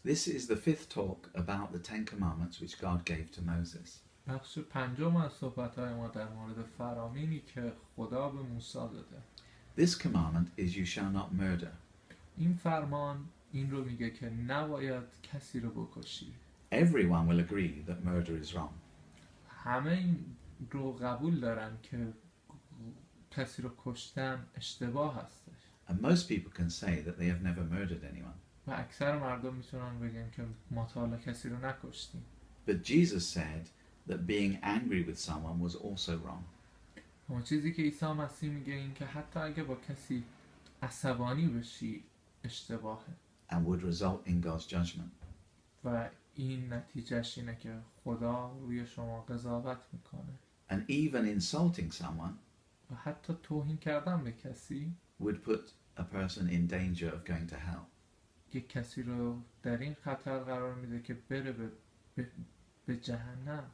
This is the fifth talk about the 10 commandments which God gave to Moses. بخش پنجم از صحبت‌های ما در مورد فرامینی که خدا به موسی داده. This commandment is you shall not murder. این فرمان این رو میگه که نباید کسی رو بکشی. Everyone will agree that murder is wrong. همه این رو قبول دارن که کسی رو کشتن اشتباه هستش. And most people can say that they have never murdered anyone. و اکثر مردم میتونن بگن که ما تا حالا کسی رو نکشتیم. But Jesus said that being angry with someone was also wrong. اما چیزی که عیسی مسیح میگه این که حتی اگه با کسی عصبانی بشی اشتباهه. And would result in God's judgment. و این نتیجهش اینه که خدا روی شما قضاوت میکنه. And even insulting someone و حتی توهین کردن به کسی would put a person in danger of going to hell. یک کسی رو در این خطر قرار میده که بره به جهنم.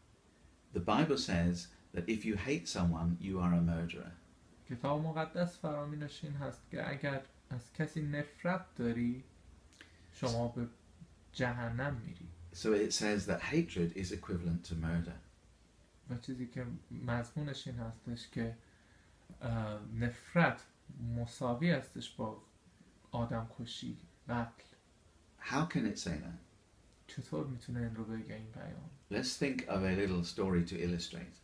The Bible says that if you hate someone, you are a murderer. کتاب مقدس فرامینش این هست که اگر از کسی نفرت داری شما به جهنم میری. So it says that hatred is equivalent to murder. و چیزی که مضمونش این هستش که نفرت مساوی هستش با آدم کشی، قتل. How can it say that? چطور میتونه این رو بگه این پیام؟ Let's think of a little story to illustrate.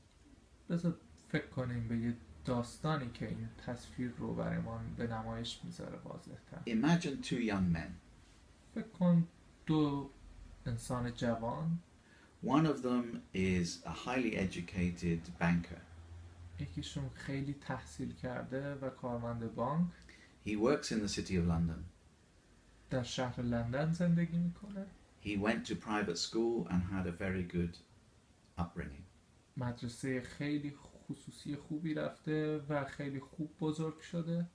بذار فکر کنیم به یه داستانی که این تصویر رو برایمان به نمایش میذاره واضح‌تر. Imagine two young men. فکر کن دو انسان جوان. One of them is a highly educated banker. یکیشون خیلی تحصیل کرده و کارمند بانک. He works in the city of London. در شهر لندن زندگی میکنه. He went to private school and had a very good upbringing. مدرسه خیلی خصوصی خوبی رفته و خیلی خوب بزرگ شده.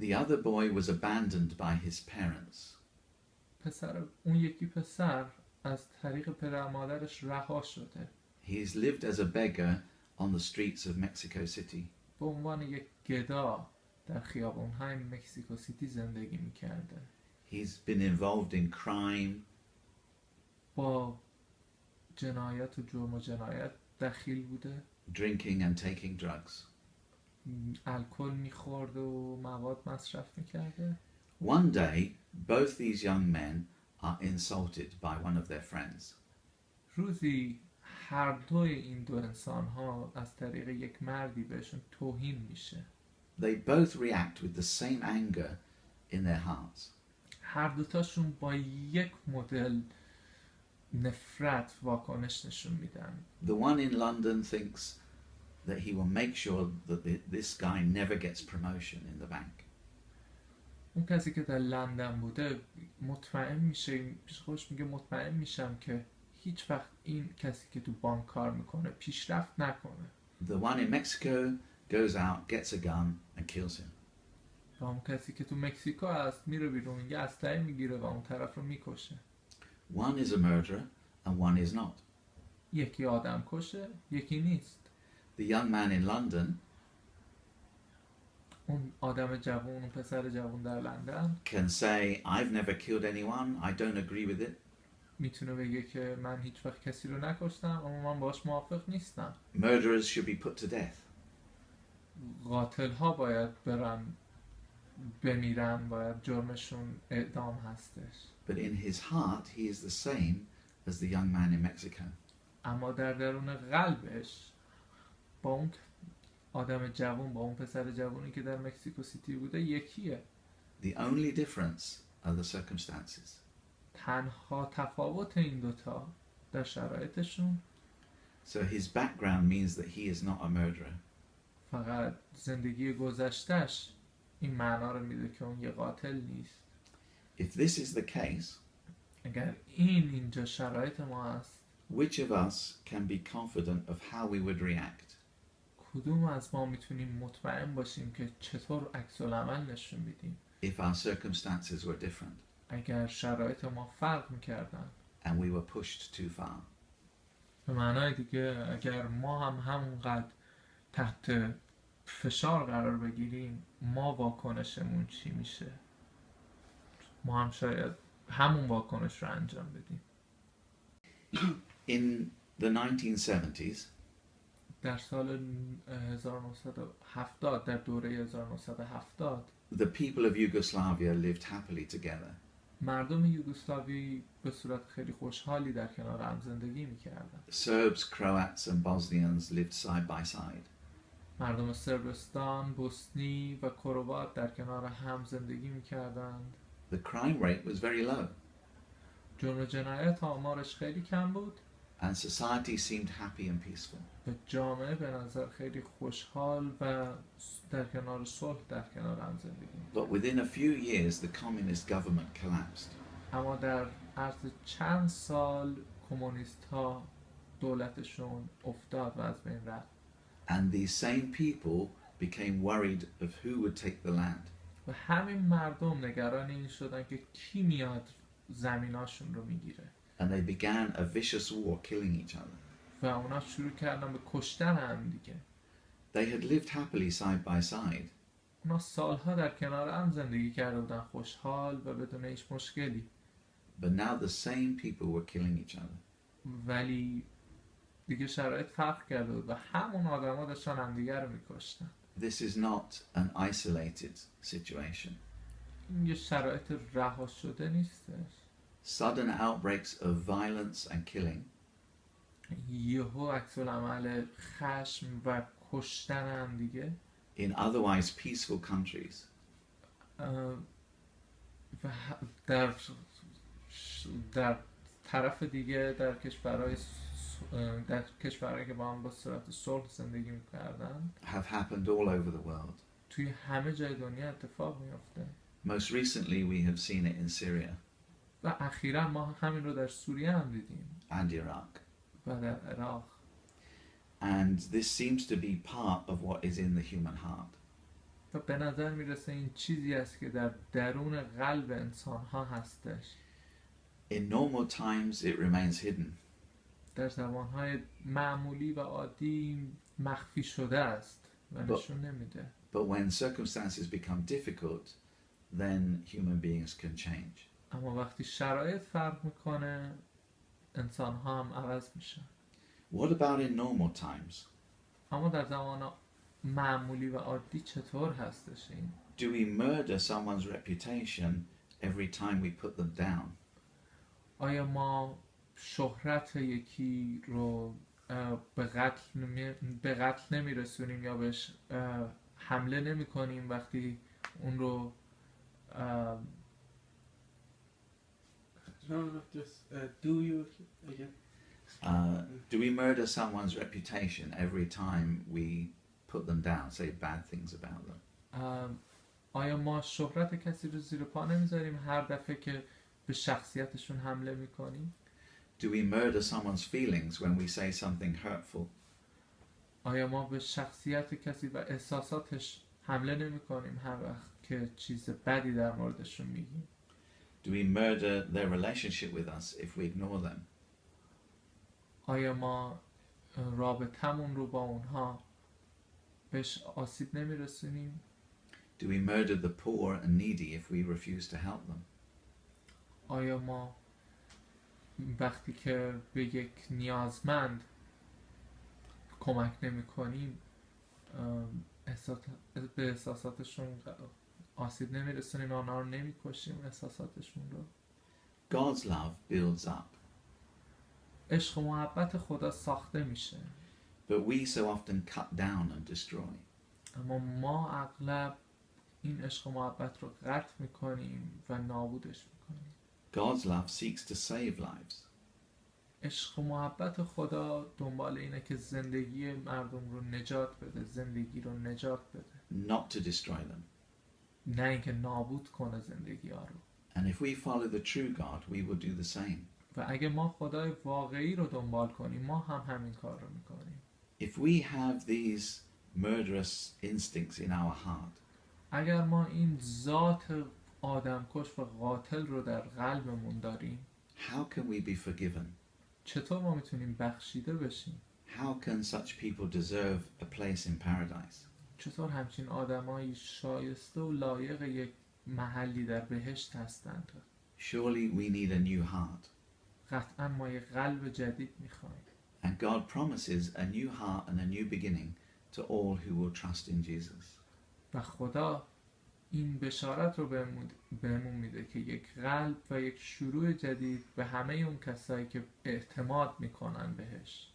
The other boy was abandoned by his parents. اون یکی پسر از طریق پدر مادرش رها شده. He's lived as a beggar on the streets of Mexico City. به عنوان یک گدا در خیابان‌های مکزیکو سیتی زندگی می‌کرده. He's been involved in crime. با جنایت و جرم و جنایت دخیل بوده. Drinking and taking drugs. الکل می‌خورد و مواد مصرف می‌کرده. One day, both these young men are insulted by one of their friends. روزی هر دوی این دو انسان‌ها از طریق یک مردی بهشون توهین میشه. They both react with the same anger in their hearts. هر دوتاشون با یک مدل نفرت واکنش نشون میدن. The one in London thinks that he will make sure that this guy never gets promotion in the bank. اون کسی که در لندن بوده مطمئن میشه، پیش خودش میگه مطمئن میشم که هیچ وقت این کسی که تو بانک کار میکنه پیشرفت نکنه. The one in Mexico goes out, gets a gun and kills him. و اون کسی که تو مکزیکو هست میره بیرون یه اسلحه میگیره و اون طرف رو میکشه. One is a murderer and one is not. یکی آدم کشه، یکی نیست. The young man in London اون آدم جوان، اون پسر جوان در لندن can say, I've never killed anyone, I don't agree with it. میتونه بگه که من هیچ وقت کسی رو نکشتم اما من باش موافق نیستم. Murderers should be put to death. قاتل ها باید بمیرن، باید جرمشون اعدام هستش. But in his heart, he is the same as the young man in Mexico. اما در درون قلبش با اون آدم جوان، با اون پسر جوانی که در مکزیکو سیتی بوده یکیه. The only difference are the circumstances. تنها تفاوت این دوتا در شرایطشون. So his background means that he is not a murderer. فقط زندگی گذشتش این معنا رو میده که اون یه قاتل نیست. If this is the case, اگر اینجا شرایط ما است، which of us can be confident of how we would react? کدوم از ما میتونیم مطمئن باشیم که چطور عکس العمل نشون میدیم if our circumstances were different اگر شرایط ما فرق میکردن and we were pushed too far? به معنای دیگه اگر ما هم همونقدر تحت فشار قرار بگیریم ما واکنشمون چی میشه؟ ما هم شاید همون واکنش رو انجام بدیم. In the 1970s, در سال 1970 در دوره 1970 the people of Yugoslavia lived happily together. مردم یوگسلاوی به صورت خیلی خوشحالی در کنار هم زندگی می‌کردند. Serbs, Croats and Bosnians lived side by side. مردم صربستان، بوسنی و کروات در کنار هم زندگی می‌کردند. The crime rate was very low, جرم و جنایت آمارش خیلی کم بود and society seemed happy and peaceful. و جامعه به نظر خیلی خوشحال و در کنار صلح در کنار هم زندگی می‌کرد. But within a few years, the communist government collapsed. اما در عرض چند سال کمونیست‌ها دولتشون افتاد و از بین رفت. And these same people became worried of who would take the land. و همین مردم نگران این شدن که کی میاد زمیناشون رو میگیره. And they began a vicious war, killing each other. و اونا شروع کردن به کشتن هم دیگه. They had lived happily side by side, اونا سالها در کنار هم زندگی کرده بودن خوشحال و بدون هیچ مشکلی. but now the same people were killing each other. ولی دیگه شرایط فرق کرده بود و همون آدما داشتن همدیگه رو میکشتن. This is not an isolated situation. این یه شرایط رها شده نیستش. Sudden outbreaks of violence and killing یهو عکس العمل خشم و کشتن هم دیگه in otherwise peaceful countries و در طرف دیگه در کشورهایی که با هم با صورت صلح زندگی میکردن have happened all over the world. توی همه جای دنیا اتفاق میفته. Most recently we have seen it in Syria و اخیراً ما همین رو در سوریه هم دیدیم and Iraq. و در عراق. And this seems to be part of what is in the human heart. و به نظر میرسه این چیزی است که در درون قلب انسان ها هستش. In normal times it remains hidden, در زمانهای معمولی و عادی مخفی شده است و نشون نمیده. but when circumstances become difficult, then human beings can change. اما وقتی شرایط فرق میکنه انسان ها هم عوض میشن. What about in normal times? اما در زمان معمولی و عادی چطور هستش این؟ Do we murder someone's reputation every time we put them down? آیا ما شهرت یکی رو به قتل نمیرسونیم یا بهش حمله نمی کنیم وقتی اون رو Do we murder someone's reputation every time we put them down, say bad things about them? آیا ما شهرت کسی رو زیر پا نمیذاریم هر دفعه که به شخصیتشون حمله میکنیم؟ Do we murder someone's feelings when we say something hurtful? آیا ما به شخصیت کسی و احساساتش حمله نمیکنیم هر وقت که چیز بدی در موردشون میگیم؟ Do we murder their relationship with us if we ignore them? آیا ما رابطمون رو با اونها بهش آسیب نمیرسونیم؟ Do we murder the poor and needy if we refuse to help them? آیا ما وقتی که به یک نیازمند کمک نمی کنیم به احساساتشون آسیب نمی رسونیم، آنها رو نمی کشیم احساساتشون رو؟ God's love builds up, عشق و محبت خدا ساخته میشه، but we so often cut down and destroy. اما ما اغلب این عشق و محبت رو قطع میکنیم و نابودش میکنیم. God's love seeks to save lives, عشق و محبت خدا دنبال اینه که زندگی مردم رو نجات بده، زندگی رو نجات بده، not to destroy them. نه اینکه نابود کنه زندگی ها رو. And if we follow the true God, we will do the same. و اگه ما خدای واقعی رو دنبال کنیم ما هم همین کار رو میکنیم. If we have these murderous instincts in our heart, اگر ما این ذات آدمکش و قاتل رو در قلبمون داریم، how can we be forgiven? چطور ما میتونیم بخشیده بشیم؟ How can such people deserve a place in paradise? چطور همچین آدمایی شایسته و لایق یک محلی در بهشت هستند؟ Surely we need a new heart. قطعا ما یه قلب جدید میخوایم. And God promises a new heart and a new beginning to all who will trust in Jesus. و خدا این بشارت رو بهمون میده که یک قلب و یک شروع جدید به همه اون کسایی که اعتماد میکنن بهش.